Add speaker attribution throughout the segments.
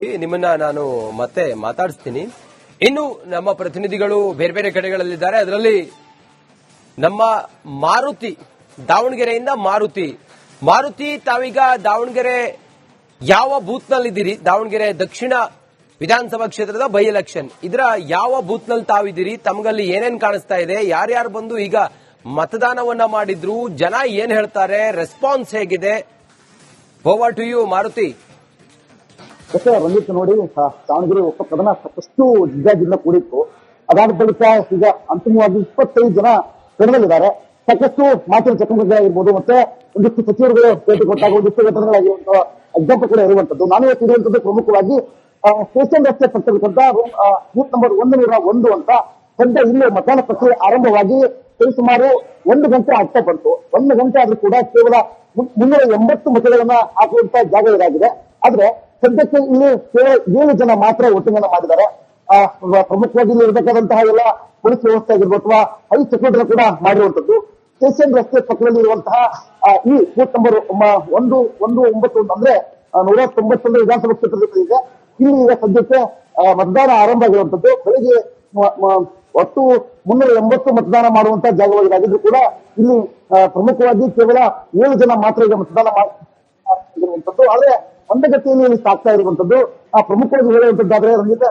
Speaker 1: ನಿಮ್ಮನ್ನ ನಾನು ಮತ್ತೆ ಮಾತಾಡಿಸ್ತೀನಿ. ಇನ್ನು ನಮ್ಮ ಪ್ರತಿನಿಧಿಗಳು ಬೇರೆ ಬೇರೆ ಕಡೆಗಳಲ್ಲಿದ್ದಾರೆ. ಅದರಲ್ಲಿ ನಮ್ಮ ಮಾರುತಿ, ದಾವಣಗೆರೆಯಿಂದ ಮಾರುತಿ ತಾವೀಗ ದಾವಣಗೆರೆ ಯಾವ ಬೂತ್ ನಲ್ಲಿದ್ದೀರಿ? ದಾವಣಗೆರೆ ದಕ್ಷಿಣ ವಿಧಾನಸಭಾ ಕ್ಷೇತ್ರದ ಬೈ ಎಲೆಕ್ಷನ್, ಇದರ ಯಾವ ಬೂತ್ ನಲ್ಲಿ ತಾವಿದ್ದೀರಿ? ತಮಗಲ್ಲಿ ಏನೇನ್ ಕಾಣಿಸ್ತಾ ಇದೆ? ಯಾರ್ಯಾರು ಬಂದು ಈಗ ಮತದಾನವನ್ನ ಮಾಡಿದ್ರು? ಜನ ಏನ್ ಹೇಳ್ತಾರೆ? ರೆಸ್ಪಾನ್ಸ್ ಹೇಗಿದೆ? Over to you Maruti.
Speaker 2: Ranjith, ನೋಡಿ, ದಾವಣಗೆರೆ ಉಪಪ್ರಧಾನ ಸಾಕಷ್ಟು ಜಿದ್ದಾಜಿಂದ ಕೂಡಿತ್ತು. ಅದಾದ ಬಳಿಕ ಈಗ ಅಂತಿಮವಾಗಿ 25 ಜನ ಕಣದಲ್ಲಿದ್ದಾರೆ. ಸಾಕಷ್ಟು ಮಾತಿನ ಚಟುವಟಿಕೆಗಳಾಗಿರ್ಬೋದು, ಮತ್ತೆ ಒಂದಿಷ್ಟು ಸಚಿವರುಗಳು ಭೇಟಿ ಕೊಟ್ಟಾಗ ಒಂದಿಷ್ಟು ಘಟನೆಗಳಾಗಿರುವಂತಹ ಎಕ್ಸಾಂಪಲ್ ಕೂಡ ಇರುವಂತದ್ದು. ನಾನು ಇವತ್ತು ಇರುವಂತದ್ದು ಪ್ರಮುಖವಾಗಿ ಸ್ಟೇಷನ್ ರಸ್ತೆ ಪಕ್ಕದಲ್ಲಿದ್ದ ಬೂತ್ ನಂಬರ್ 101 ಅಂತ. ಸದ್ಯ ಇಲ್ಲಿ ಮತದಾನ ಪ್ರಕ್ರಿಯೆ ಆರಂಭವಾಗಿ ಸುಮಾರು 1 ಗಂಟೆ ಆಗ್ತಾ ಬಂತು. 1 ಗಂಟೆ ಆದ್ರೂ ಕೂಡ ಕೇವಲ 380 ಮತಗಳನ್ನ ಹಾಕುವಂತ ಜಾಗ ಇದಾಗಿದೆ. ಆದ್ರೆ ಸದ್ಯಕ್ಕೆ ಇಲ್ಲಿ ಕೇವಲ 7 ಜನ ಮಾತ್ರ ವೋಟಿಂಗ್ ಅನ್ನು ಮಾಡಿದ್ದಾರೆ. ಪ್ರಮುಖವಾಗಿ ಇಲ್ಲಿ ಇರಬೇಕಾದಂತಹ ಎಲ್ಲ ಪೊಲೀಸ್ ವ್ಯವಸ್ಥೆ ಆಗಿರ್ಬೋದು ಅಥವಾ ಹೈ ಸೆಕ್ಯೂರಿಟಿ ಕೂಡ ಮಾಡಿರುವಂತದ್ದು. ಸ್ಟೇಷನ್ ರಸ್ತೆ ಪಕ್ಕದಲ್ಲಿ ಇರುವಂತಹ ಈ ಬೂತ್ ನಂಬರ್ 119 ಅಂದ್ರೆ 191 ವಿಧಾನಸಭಾ ಕ್ಷೇತ್ರದಲ್ಲಿ ಇದೆ. ಇಲ್ಲಿ ಈಗ ಸದ್ಯಕ್ಕೆ ಮತದಾನ ಆರಂಭ ಆಗಿರುವಂತದ್ದು. ಬೆಳಿಗ್ಗೆ ಒಟ್ಟು 380 ಮತದಾನ ಮಾಡುವಂತಹ ಜಾಗವಾಗಿದ್ದು ಕೂಡ ಇಲ್ಲಿ ಪ್ರಮುಖವಾಗಿ ಕೇವಲ 7 ಜನ ಮಾತ್ರ ಈಗ ಮತದಾನ ಮಾಡಿರುವಂತದ್ದು. ಆದ್ರೆ ಮಂದಗತಿಯಲ್ಲಿ ಇಲ್ಲಿ ಸಾಕ್ತಾ ಇರುವಂತದ್ದು. ಪ್ರಮುಖವಾಗಿ ಹೇಳುವಂತದ್ದಾದ್ರೆ ರಂಜಿತ,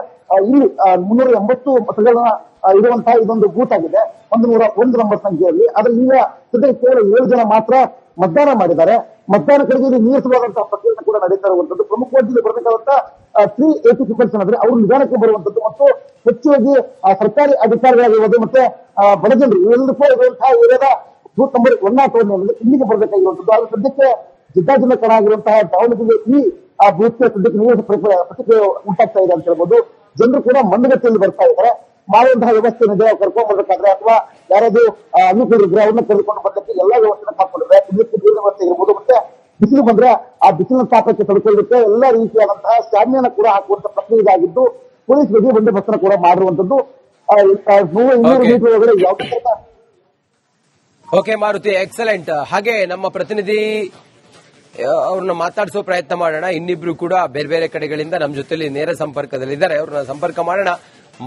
Speaker 2: ಇಲ್ಲಿ 380 ಮತಗಳನ್ನ ಇರುವಂತಹ ಇದೊಂದು ಬೂತ್ ಆಗಿದೆ 101 ನಂಬರ್ ಸಂಖ್ಯೆಯಲ್ಲಿ. ಆದ್ರೆ ಈಗ ಸದ್ಯ ಕೇವಲ 7 ಜನ ಮಾತ್ರ ಮತದಾನ ಮಾಡಿದ್ದಾರೆ. ಮತದಾನ ಕಡೆಗೆ ಇಲ್ಲಿ ನೀರಿಸುವಂತಹ ಪ್ರಕ್ರಿಯೆ ಕೂಡ ನಡೀತಾ ಇರುವಂತದ್ದು. ಪ್ರಮುಖವಾಗಿ ಇಲ್ಲಿ ಬರಬೇಕಾದಂತ 380 ಪೀಪಲ್ಸ್ ಅಂದ್ರೆ ಅವರು ನಿಧಾನಕ್ಕೆ ಬರುವಂತದ್ದು ಮತ್ತು ಹೆಚ್ಚುವಾಗಿ ಸರ್ಕಾರಿ ಅಧಿಕಾರಿಗಳಾಗಿರ್ಬೋದು ಮತ್ತೆ ಬಡಜನರು ಇವೆಲ್ಲದಕ್ಕೂ ಇರುವಂತಹ ಏರಿಯಾದ ಬೂತ್ ನಂಬರ್ 101 ಇಲ್ಲಿಗೆ ಬರಬೇಕಾಗಿರುವಂತದ್ದು. ಆದ್ರೆ ಸದ್ಯಕ್ಕೆ ಜಿದ್ದಾಜಿನ ಕಣ ಆಗಿರುವಂತಹ ದಾವಣಗೆರೆ ಈ ಬೂತ್ಗೆ ಸದ್ಯಕ್ಕೆ ನೀರಿನ ಪ್ರತಿಕ್ರಿಯೆ ಉಂಟಾಗ್ತಾ ಇದೆ ಅಂತ ಹೇಳ್ಬೋದು. ಜನರು ಕೂಡ ಮಂದಗತಿಯಲ್ಲಿ ಬರ್ತಾ ಇದ್ದಾರೆ. ಮಾಡುವಂತಹ ವ್ಯವಸ್ಥೆ ಇದೆ, ಕರ್ಕೊಂಡ್ ಬರ್ಬೇಕಾದ್ರೆ ಅಥವಾ ಯಾರಾದ್ರೂ ಅನುಕೂಲಿದ್ರೆ ಅವ್ರನ್ನ ಕರೆದುಕೊಂಡು ಬರ್ಲಿಕ್ಕೆ ಎಲ್ಲಾ ವ್ಯವಸ್ಥೆ ಹಾಕೊಂಡಿದ್ದಾರೆ. ಇದಕ್ಕೆ ನೀರಿನ ವ್ಯವಸ್ಥೆ ಇರ್ಬೋದು, ಮತ್ತೆ ಬಿಸಿಲು ಬಂದ್ರೆ ಆ ಬಿಸಿಲಿನ ತಾಪಕ್ಕೆ ತಡ್ಕೊಳ್ಳಿಕ್ಕೆ ಎಲ್ಲಾ ರೀತಿಯಾದಂತಹ ಸ್ಟ್ಯಾಮಿನ ಕೂಡ ಹಾಕುವಂತ ಪ್ರಕ್ರಿಯೆ ಇದಾಗಿದ್ದು ಪೊಲೀಸ್ ಬಿಗಿ ಬಂದೋಬಸ್ತ್ ಕೂಡ ಮಾಡಿರುವಂತದ್ದು. 200 ಮೀಟರ್ ಒಳಗಡೆ ಯಾವ
Speaker 1: ಓಕೆ ಮಾರುತಿ, ಎಕ್ಸಲೆಂಟ್. ಹಾಗೆ ನಮ್ಮ ಪ್ರತಿನಿಧಿ ಅವ್ರನ್ನ ಮಾತಾಡಿಸೋ ಪ್ರಯತ್ನ ಮಾಡೋಣ. ಇನ್ನಿಬ್ರು ಕೂಡ ಬೇರೆ ಬೇರೆ ಕಡೆಗಳಿಂದ ನಮ್ಮ ಜೊತೆಲಿ ನೇರ ಸಂಪರ್ಕದಲ್ಲಿದ್ದಾರೆ. ಅವ್ರನ್ನ ಸಂಪರ್ಕ ಮಾಡೋಣ,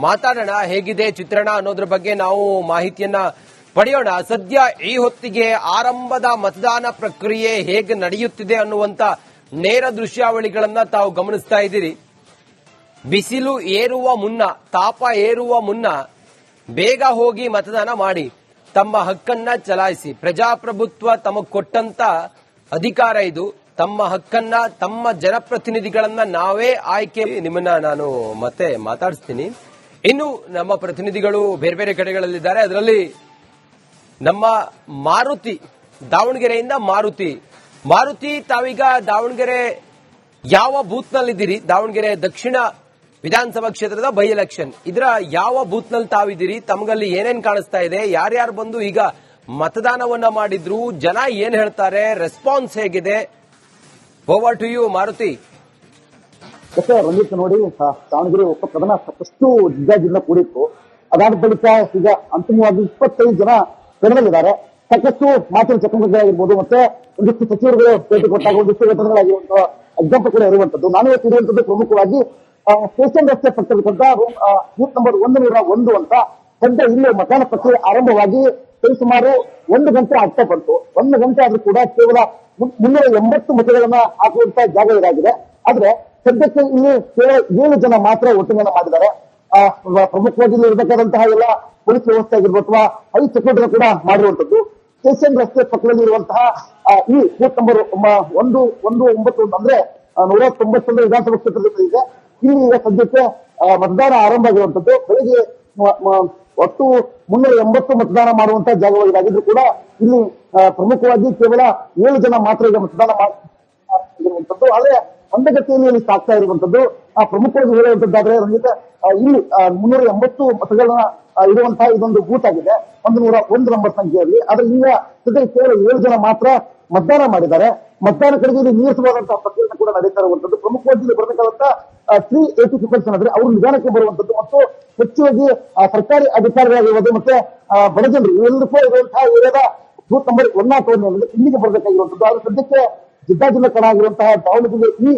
Speaker 1: ಮಾತಾಡೋಣ. ಹೇಗಿದೆ ಚಿತ್ರಣ ಅನ್ನೋದ್ರ ಬಗ್ಗೆ ನಾವು ಮಾಹಿತಿಯನ್ನ ಪಡೆಯೋಣ. ಸದ್ಯ ಈ ಹೊತ್ತಿಗೆ ಆರಂಭದ ಮತದಾನ ಪ್ರಕ್ರಿಯೆ ಹೇಗೆ ನಡೆಯುತ್ತಿದೆ ಅನ್ನುವಂತ ನೇರ ದೃಶ್ಯಾವಳಿಗಳನ್ನ ತಾವು ಗಮನಿಸ್ತಾ ಇದ್ದೀರಿ. ಬಿಸಿಲು ಏರುವ ಮುನ್ನ, ತಾಪ ಏರುವ ಮುನ್ನ ಬೇಗ ಹೋಗಿ ಮತದಾನ ಮಾಡಿ ತಮ್ಮ ಹಕ್ಕನ್ನ ಚಲಾಯಿಸಿ. ಪ್ರಜಾಪ್ರಭುತ್ವ ತಮಗೆ ಕೊಟ್ಟಂತ ಅಧಿಕಾರ ಇದು. ತಮ್ಮ ಹಕ್ಕನ್ನ, ತಮ್ಮ ಜನಪ್ರತಿನಿಧಿಗಳನ್ನ ನಾವೇ ಆಯ್ಕೆ. ನಿಮ್ಮನ್ನ ನಾನು ಮತ್ತೆ ಮಾತಾಡಿಸ್ತೀನಿ. ಇನ್ನು ನಮ್ಮ ಪ್ರತಿನಿಧಿಗಳು ಬೇರೆ ಬೇರೆ ಕಡೆಗಳಲ್ಲಿದ್ದಾರೆ. ಅದರಲ್ಲಿ ನಮ್ಮ ಮಾರುತಿ, ದಾವಣಗೆರೆಯಿಂದ ಮಾರುತಿ ತಾವೀಗ ದಾವಣಗೆರೆ ಯಾವ ಬೂತ್ ನಲ್ಲಿದ್ದೀರಿ? ದಾವಣಗೆರೆ ದಕ್ಷಿಣ ವಿಧಾನಸಭಾ ಕ್ಷೇತ್ರದ ಬೈ ಎಲೆಕ್ಷನ್, ಇದರ ಯಾವ ಬೂತ್ ನಲ್ಲಿ ತಾವಿದ್ದೀರಿ? ತಮಗಲ್ಲಿ ಏನೇನ್ ಕಾಣಿಸ್ತಾ ಇದೆ? ಯಾರ್ಯಾರು ಬಂದು ಈಗ ಮತದಾನವನ್ನ ಮಾಡಿದ್ರು? ಜನ ಏನ್ ಹೇಳ್ತಾರೆ? ರೆಸ್ಪಾನ್ಸ್ ಹೇಗಿದೆ? Over to you Maruti.
Speaker 2: Ranjith, ನೋಡಿ, ದಾವಣಗೆರೆ ಉಪಪ್ರಧಾನ ಸಾಕಷ್ಟು ಜಿದ್ದಾಜಿಂದ ಕೂಡಿತ್ತು. ಅದಾದ ಬಳಿಕ ಈಗ ಅಂತಿಮವಾಗಿ 25 ಜನ ಕಣದಲ್ಲಿದ್ದಾರೆ. ಸಾಕಷ್ಟು ಮಾತಿನ ಚಟುವಟಿಕೆಗಳಾಗಿರ್ಬೋದು, ಮತ್ತೆ ಒಂದಿಷ್ಟು ಸಚಿವರುಗಳು ಭೇಟಿ ಕೊಟ್ಟಾಗ ಒಂದಿಷ್ಟು ಘಟನೆಗಳಾಗಿರುವಂತಹ ಎಕ್ಸಾಂಪಲ್ ಕೂಡ ಇರುವಂತದ್ದು. ನಾನು ಇವತ್ತು ಇರುವಂತದ್ದು ಪ್ರಮುಖವಾಗಿ ಸ್ಟೇಷನ್ ರಸ್ತೆ ಪಕ್ಕದಲ್ಲಿದ್ದ ಬೂತ್ ನಂಬರ್ 101 ಅಂತ. ಸದ್ಯ ಇಲ್ಲಿ ಮತದಾನ ಪ್ರಕ್ರಿಯೆ ಆರಂಭವಾಗಿ ಸುಮಾರು 1 ಗಂಟೆ ಆಗ್ತಾ ಬಂತು. 1 ಗಂಟೆ ಆದ್ರೂ ಕೂಡ ಕೇವಲ 380 ಮತಗಳನ್ನ ಹಾಕುವಂತ ಜಾಗ ಇದಾಗಿದೆ. ಆದ್ರೆ ಸದ್ಯಕ್ಕೆ ಇಲ್ಲಿ ಕೇವಲ 7 ಜನ ಮಾತ್ರ ವೋಟಿಂಗ್ ಅನ್ನು ಮಾಡಿದ್ದಾರೆ. ಪ್ರಮುಖವಾಗಿ ಇಲ್ಲಿ ಇರಬೇಕಾದಂತಹ ಎಲ್ಲ ಪೊಲೀಸ್ ವ್ಯವಸ್ಥೆ ಆಗಿರ್ಬೋದು ಅಥವಾ ಹೈ ಸೆಕ್ಯೂರಿಟಿ ಕೂಡ ಮಾಡಿರುವಂತದ್ದು. ಸ್ಟೇಷನ್ ರಸ್ತೆ ಪಕ್ಕದಲ್ಲಿ ಇರುವಂತಹ ಈ ಬೂತ್ ನಂಬರ್ 119 ಅಂದ್ರೆ 191 ವಿಧಾನಸಭಾ ಕ್ಷೇತ್ರದಲ್ಲಿ ಇದೆ. ಇಲ್ಲಿ ಈಗ ಸದ್ಯಕ್ಕೆ ಮತದಾನ ಆರಂಭ ಆಗಿರುವಂತದ್ದು. ಬೆಳಿಗ್ಗೆ ಒಟ್ಟು 380 ಮತದಾನ ಮಾಡುವಂತಹ ಜಾಗವಾಗಿದ್ದು ಕೂಡ ಇಲ್ಲಿ ಪ್ರಮುಖವಾಗಿ ಕೇವಲ 7 ಜನ ಮಾತ್ರ ಈಗ ಮತದಾನ ಮಾಡಿರುವಂತದ್ದು. ಆದ್ರೆ ಮಂದಗತಿಯಲ್ಲಿ ಇಲ್ಲಿ ಸಾಕ್ತಾ ಇರುವಂತದ್ದು. ಪ್ರಮುಖವಾಗಿ ಹೇಳುವಂತದ್ದಾದ್ರೆ ರಂಜಿತ, ಇಲ್ಲಿ 380 ಮತಗಳನ್ನ ಇರುವಂತಹ ಇದೊಂದು ಬೂತ್ ಆಗಿದೆ 101 ನಂಬರ್ ಸಂಖ್ಯೆಯಲ್ಲಿ. ಆದ್ರೆ ಈಗ ಸದ್ಯ ಕೇವಲ 7 ಜನ ಮಾತ್ರ ಮತದಾನ ಮಾಡಿದ್ದಾರೆ. ಮತದಾನ ಕಡೆಗೆ ಇಲ್ಲಿ ನೀರಿಸುವಂತಹ ಪ್ರಕ್ರಿಯೆ ಕೂಡ ನಡೀತಾ ಇರುವಂತದ್ದು. ಪ್ರಮುಖವಾಗಿ ಇಲ್ಲಿ ಬರಬೇಕಾದಂತ 380 ಪೀಪಲ್ಸ್ ಅಂದ್ರೆ ಅವರು ನಿಧಾನಕ್ಕೆ ಬರುವಂತದ್ದು ಮತ್ತು ಹೆಚ್ಚುವಾಗಿ ಸರ್ಕಾರಿ ಅಧಿಕಾರಿಗಳಾಗಿರ್ಬೋದು ಮತ್ತೆ ಬಡಜನರು ಇವೆಲ್ಲದಕ್ಕೂ ಇರುವಂತಹ ಏರಿಯಾದ ಬೂತ್ ನಂಬರ್ 101 ಇಲ್ಲಿಗೆ ಬರಬೇಕಾಗಿರುವಂತದ್ದು. ಆದ್ರೆ ಸದ್ಯಕ್ಕೆ ಜಿಲ್ಲಾ ಜಿಲ್ಲಾ ಕಣ ಆಗಿರುವಂತಹ ದಾವಣಗೆರೆ ಈ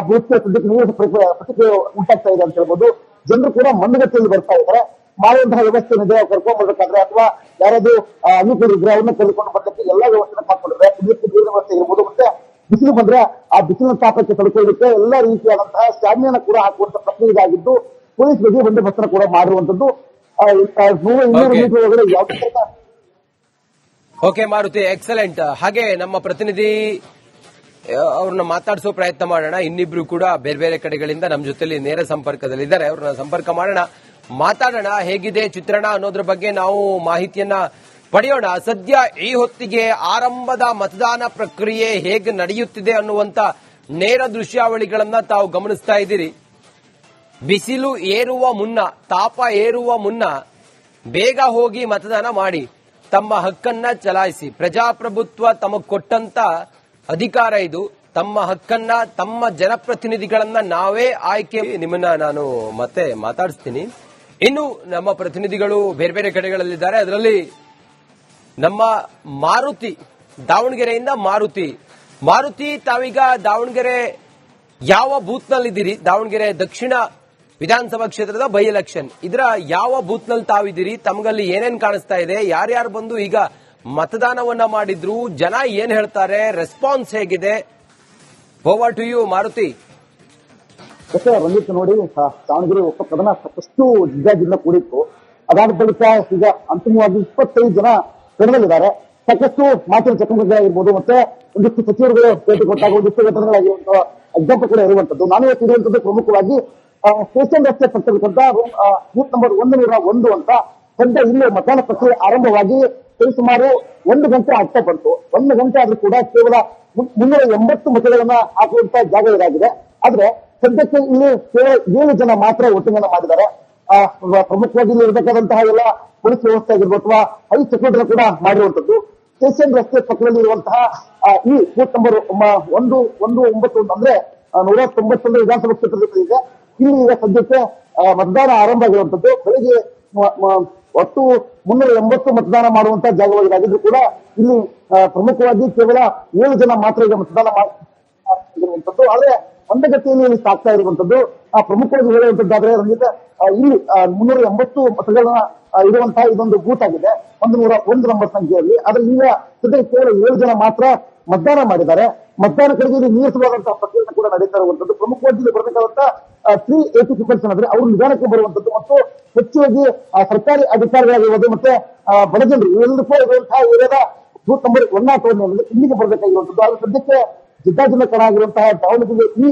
Speaker 2: ಬೂತ್ಗೆ ಸದ್ಯಕ್ಕೆ ನೀರಿನ ಪ್ರತಿಕ್ರಿಯೆ ಉಂಟಾಗ್ತಾ ಇದೆ ಅಂತ ಹೇಳ್ಬೋದು. ಜನರು ಕೂಡ ಮಂದಗತಿಯಲ್ಲಿ ಬರ್ತಾ ಇದ್ದಾರೆ. ಮಾಡುವಂತಹ ವ್ಯವಸ್ಥೆ ಇದೆ, ಕರ್ಕೊಂಡ್ ಬರ್ಬೇಕಾದ್ರೆ ಅಥವಾ ಯಾರಾದ್ರೂ ಅನುಕೂಲ ಇದ್ರೆ ಅವ್ರನ್ನ ಕರೆದುಕೊಂಡು ಬರ್ಲಿಕ್ಕೆ ಎಲ್ಲಾ ವ್ಯವಸ್ಥೆ ಹಾಕೊಂಡಿದ್ದಾರೆ. ನೀರಿನ ವ್ಯವಸ್ಥೆ ಇರ್ಬೋದು, ಮತ್ತೆ ಬಿಸಿಲು ಬಂದ್ರೆ ಆ ಬಿಸಿಲಿನ ತಾಪಕ್ಕೆ ತಡ್ಕೊಳ್ಳಿಕ್ಕೆ ಎಲ್ಲಾ ರೀತಿಯಾದಂತಹ ಸ್ಟ್ಯಾಮಿನ ಕೂಡ ಹಾಕುವಂತ ಪ್ರಕ್ರಿಯೆ ಇದಾಗಿದ್ದು ಪೊಲೀಸ್ ಬಿಗಿ ಬಂದೋಬಸ್ತ್ ಕೂಡ ಮಾಡಿರುವಂತದ್ದು. 100-200 ಮೀಟರ್ ಒಳಗಡೆ ಯಾವುದೇ
Speaker 1: ಓಕೆ ಮಾರುತಿ, ಎಕ್ಸಲೆಂಟ್. ಹಾಗೆ ನಮ್ಮ ಪ್ರತಿನಿಧಿ ಅವ್ರನ್ನ ಮಾತಾಡಿಸೋ ಪ್ರಯತ್ನ ಮಾಡೋಣ. ಇನ್ನಿಬ್ರು ಕೂಡ ಬೇರೆ ಬೇರೆ ಕಡೆಗಳಿಂದ ನಮ್ಮ ಜೊತೆಲಿ ನೇರ ಸಂಪರ್ಕದಲ್ಲಿದ್ದಾರೆ. ಅವ್ರನ್ನ ಸಂಪರ್ಕ ಮಾಡೋಣ, ಮಾತಾಡೋಣ. ಹೇಗಿದೆ ಚಿತ್ರಣ ಅನ್ನೋದ್ರ ಬಗ್ಗೆ ನಾವು ಮಾಹಿತಿಯನ್ನ ಪಡೆಯೋಣ. ಸದ್ಯ ಈ ಹೊತ್ತಿಗೆ ಆರಂಭದ ಮತದಾನ ಪ್ರಕ್ರಿಯೆ ಹೇಗೆ ನಡೆಯುತ್ತಿದೆ ಅನ್ನುವಂತ ನೇರ ದೃಶ್ಯಾವಳಿಗಳನ್ನ ತಾವು ಗಮನಿಸ್ತಾ ಇದ್ದೀರಿ. ಬಿಸಿಲು ಏರುವ ಮುನ್ನ, ತಾಪ ಏರುವ ಮುನ್ನ ಬೇಗ ಹೋಗಿ ಮತದಾನ ಮಾಡಿ ತಮ್ಮ ಹಕ್ಕನ್ನ ಚಲಾಯಿಸಿ. ಪ್ರಜಾಪ್ರಭುತ್ವ ತಮಗೆ ಕೊಟ್ಟಂತ ಅಧಿಕಾರ ಇದು. ತಮ್ಮ ಹಕ್ಕನ್ನ, ತಮ್ಮ ಜನಪ್ರತಿನಿಧಿಗಳನ್ನ ನಾವೇ ಆಯ್ಕೆ. ನಿಮ್ಮನ್ನ ನಾನು ಮತ್ತೆ ಮಾತಾಡಿಸ್ತೀನಿ. ಇನ್ನು ನಮ್ಮ ಪ್ರತಿನಿಧಿಗಳು ಬೇರೆ ಬೇರೆ ಕಡೆಗಳಲ್ಲಿದ್ದಾರೆ. ಅದರಲ್ಲಿ ನಮ್ಮ ಮಾರುತಿ, ದಾವಣಗೆರೆಯಿಂದ ಮಾರುತಿ, ತಾವೀಗ ದಾವಣಗೆರೆ ಯಾವ ಬೂತ್ ನಲ್ಲಿದ್ದೀರಿ? ದಾವಣಗೆರೆ ದಕ್ಷಿಣ ವಿಧಾನಸಭಾ ಕ್ಷೇತ್ರದ ಬೈ ಎಲೆಕ್ಷನ್, ಇದರ ಯಾವ ಬೂತ್ ನಲ್ಲಿ ತಾವಿದ್ದೀರಿ? ತಮಗಲ್ಲಿ ಏನೇನ್ ಕಾಣಿಸ್ತಾ ಇದೆ? ಯಾರ್ಯಾರು ಬಂದು ಈಗ ಮತದಾನವನ್ನ ಮಾಡಿದ್ರು? ಜನ ಏನ್ ಹೇಳ್ತಾರೆ? ರೆಸ್ಪಾನ್ಸ್ ಹೇಗಿದೆ? Over to you Maruti.
Speaker 2: Ranjith, ನೋಡಿ, ದಾವಣಗೆರೆ ಉಪಪ್ರಧಾನ ಸಾಕಷ್ಟು ಜಿಲ್ಲಾಜಿಂದ ಕೂಡಿತ್ತು. ಅದಾದ ಬಳಿಕ ಈಗ ಅಂತಿಮವಾಗಿ 25 ಜನ ಕಣದಲ್ಲಿದ್ದಾರೆ. ಸಾಕಷ್ಟು ಮಾತಿನ ಚಟುವಟಿಕೆಗಳಾಗಿರ್ಬೋದು, ಮತ್ತೆ ಒಂದಿಷ್ಟು ಸಚಿವರುಗಳು ಭೇಟಿ ಕೊಟ್ಟಾಗ ಒಂದಿಷ್ಟು ಘಟನೆಗಳಾಗಿರುವಂತಹ ಎಕ್ಸಾಂಪಲ್ ಕೂಡ ಇರುವಂತದ್ದು. ನಾನು ಇವತ್ತು ಇರುವಂತದ್ದು ಪ್ರಮುಖವಾಗಿ ಸ್ಟೇಷನ್ ರಸ್ತೆ ಪಕ್ಕದಲ್ಲಿದ್ದ ಬೂತ್ ನಂಬರ್ 101 ಅಂತ. ಸದ್ಯ ಇಲ್ಲಿ ಮತದಾನ ಪ್ರಕ್ರಿಯೆ ಆರಂಭವಾಗಿ ಸುಮಾರು 1 ಗಂಟೆ ಆಗ್ತಾ ಬಂತು. 1 ಗಂಟೆ ಆದ್ರೂ ಕೂಡ ಕೇವಲ 380 ಮತಗಳನ್ನ ಹಾಕುವಂತ ಜಾಗ ಇದಾಗಿದೆ. ಆದ್ರೆ ಸದ್ಯಕ್ಕೆ ಇಲ್ಲಿ ಕೇವಲ 7 ಜನ ಮಾತ್ರ ವೋಟಿಂಗ್ ಅನ್ನು ಮಾಡಿದ್ದಾರೆ. ಪ್ರಮುಖವಾಗಿ ಇಲ್ಲಿ ಇರಬೇಕಾದಂತಹ ಎಲ್ಲ ಪೊಲೀಸ್ ವ್ಯವಸ್ಥೆ ಆಗಿರ್ಬೋದು ಅಥವಾ ಹೈ ಸೆಕ್ಯೂರಿಟಿ ಕೂಡ ಮಾಡಿರುವಂತದ್ದು. ಸ್ಟೇಷನ್ ರಸ್ತೆ ಪಕ್ಕದಲ್ಲಿ ಇರುವಂತಹ ಈ ಬೂತ್ ನಂಬರ್ 119 ಅಂದ್ರೆ 191 ವಿಧಾನಸಭಾ ಕ್ಷೇತ್ರದಲ್ಲಿ ಇದೆ. ಇಲ್ಲಿ ಈಗ ಸದ್ಯಕ್ಕೆ ಮತದಾನ ಆರಂಭ ಆಗಿರುವಂತದ್ದು. ಬೆಳಿಗ್ಗೆ ಒಟ್ಟು 380 ಮತದಾನ ಮಾಡುವಂತಹ ಜಾಗವಾಗಿದ್ದು ಕೂಡ ಇಲ್ಲಿ ಪ್ರಮುಖವಾಗಿ ಕೇವಲ 7 ಜನ ಮಾತ್ರ ಈಗ ಮತದಾನ ಮಾಡಿರುವಂತದ್ದು. ಆದ್ರೆ ಮಂದಗತಿಯಲ್ಲಿ ಇಲ್ಲಿ ಸಾಕ್ತಾ ಇರುವಂತದ್ದು. ಪ್ರಮುಖವಾಗಿ ಹೇಳುವಂತದ್ದಾದ್ರೆ ರಂಜಿತ, ಇಲ್ಲಿ 380 ಮತಗಳನ್ನ ಇರುವಂತಹ ಇದೊಂದು ಬೂತ್ ಆಗಿದೆ 101 ನಂಬರ್ ಸಂಖ್ಯೆಯಲ್ಲಿ. ಆದ್ರೆ ಈಗ ಸದ್ಯ ಕೇವಲ 7 ಜನ ಮಾತ್ರ ಮತದಾನ ಮಾಡಿದ್ದಾರೆ. ಮತದಾನ ಕಡೆಗೆ ಇಲ್ಲಿ ನಿಲ್ಲಿಸುವಂತಹ ಪ್ರಕ್ರಿಯೆ ಕೂಡ ನಡೀತಾ ಇರುವಂತದ್ದು. ಪ್ರಮುಖವಾಗಿ ಇಲ್ಲಿ ಬರಬೇಕಾದಂತ 380 ಪೀಪಲ್ಸ್ ಅಂದ್ರೆ ಅವರು ನಿಧಾನಕ್ಕೆ ಬರುವಂತದ್ದು ಮತ್ತು ಹೆಚ್ಚಾಗಿ ಸರ್ಕಾರಿ ಅಧಿಕಾರಿಗಳಾಗಿರ್ಬೋದು ಮತ್ತೆ ಬಡಜನರು ಇವೆಲ್ಲದಕ್ಕೂ ಇರುವಂತಹ ಏರಿಯಾದ ಬೂತ್ ನಂಬರ್ 101 ಇಲ್ಲಿಗೆ ಬರಬೇಕಾಗಿರುವಂತದ್ದು. ಆದ್ರೆ ಸದ್ಯಕ್ಕೆ ಜಿಲ್ಲಾ ಕಣ ಆಗಿರುವಂತಹ ದಾವಣಗೆರೆ ಈ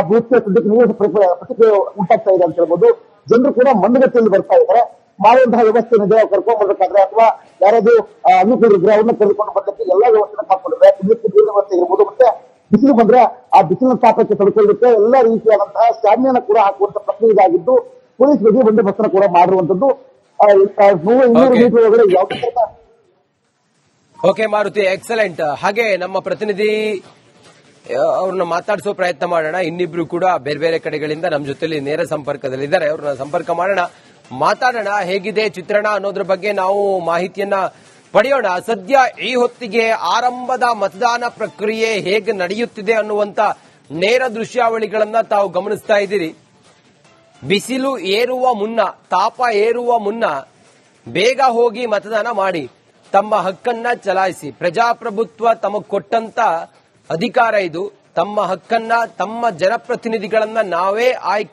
Speaker 2: ಬೂತ್ಗೆ ಸದ್ಯಕ್ಕೆ ನೀರಿನ ಪ್ರತಿಕ್ರಿಯೆ ಉಂಟಾಗ್ತಾ ಇದೆ ಅಂತ ಹೇಳ್ಬೋದು. ಜನರು ಕೂಡ ಮಂದಗತಿಯಲ್ಲಿ ಬರ್ತಾ ಇದ್ದಾರೆ. ಮಾಡುವಂತಹ ವ್ಯವಸ್ಥೆ ಇದೆ, ಕರ್ಕೊಂಡ್ ಬರ್ಬೇಕಾದ್ರೆ ಅಥವಾ ಯಾರಾದ್ರೂ ಅನುಕೂಲ ಇದ್ರೆ ಅವ್ರನ್ನ ಕರೆದುಕೊಂಡು ಬರ್ಲಿಕ್ಕೆ ಎಲ್ಲಾ ವ್ಯವಸ್ಥೆ ಹಾಕೊಂಡಿದ್ದಾರೆ. ನೀರಿನ ವ್ಯವಸ್ಥೆ ಇರ್ಬೋದು, ಮತ್ತೆ ಬಿಸಿಲು ಬಂದ್ರೆ ಆ ಬಿಸಿಲಿನ ತಾಪಕ್ಕೆ ತಡ್ಕೊಳ್ಳಿಕ್ಕೆ ಎಲ್ಲಾ ರೀತಿಯಾದಂತಹ ಸ್ಟ್ಯಾಮಿನ ಕೂಡ ಹಾಕುವಂತ ಪ್ರಕ್ರಿಯೆ ಇದಾಗಿದ್ದು ಪೊಲೀಸ್ ಬಿಗಿ ಬಂದೋಬಸ್ತ್ ಕೂಡ ಮಾಡಿರುವಂತದ್ದು. 100-200 ಮೀಟರ್ ಒಳಗಡೆ ಯಾವುದೇ
Speaker 1: ಓಕೆ ಮಾರುತಿ, ಎಕ್ಸಲೆಂಟ್. ಹಾಗೆ ನಮ್ಮ ಪ್ರತಿನಿಧಿ ಅವ್ರನ್ನ ಮಾತಾಡಿಸೋ ಪ್ರಯತ್ನ ಮಾಡೋಣ. ಇನ್ನಿಬ್ರು ಕೂಡ ಬೇರೆ ಬೇರೆ ಕಡೆಗಳಿಂದ ನಮ್ಮ ಜೊತೆಲಿ ನೇರ ಸಂಪರ್ಕದಲ್ಲಿದ್ದಾರೆ. ಅವ್ರನ್ನ ಸಂಪರ್ಕ ಮಾಡೋಣ, ಮಾತಾಡೋಣ. ಹೇಗಿದೆ ಚಿತ್ರಣ ಅನ್ನೋದ್ರ ಬಗ್ಗೆ ನಾವು ಮಾಹಿತಿಯನ್ನ ಪಡೆಯೋಣ. ಸದ್ಯ ಈ ಹೊತ್ತಿಗೆ ಆರಂಭದ ಮತದಾನ ಪ್ರಕ್ರಿಯೆ ಹೇಗೆ ನಡೆಯುತ್ತಿದೆ ಅನ್ನುವಂತ ನೇರ ದೃಶ್ಯಾವಳಿಗಳನ್ನ ತಾವು ಗಮನಿಸ್ತಾ ಇದ್ದೀರಿ. ಬಿಸಿಲು ಏರುವ ಮುನ್ನ, ತಾಪ ಏರುವ ಮುನ್ನ ಬೇಗ ಹೋಗಿ ಮತದಾನ ಮಾಡಿ ತಮ್ಮ ಹಕ್ಕನ್ನ ಚಲಾಯಿಸಿ. ಪ್ರಜಾಪ್ರಭುತ್ವ ತಮಗೆ ಕೊಟ್ಟಂತ ಅಧಿಕಾರ ಇದು. ತಮ್ಮ ಹಕ್ಕನ್ನ, ತಮ್ಮ ಜನಪ್ರತಿನಿಧಿಗಳನ್ನ ನಾವೇ ಆಯ್ಕೆ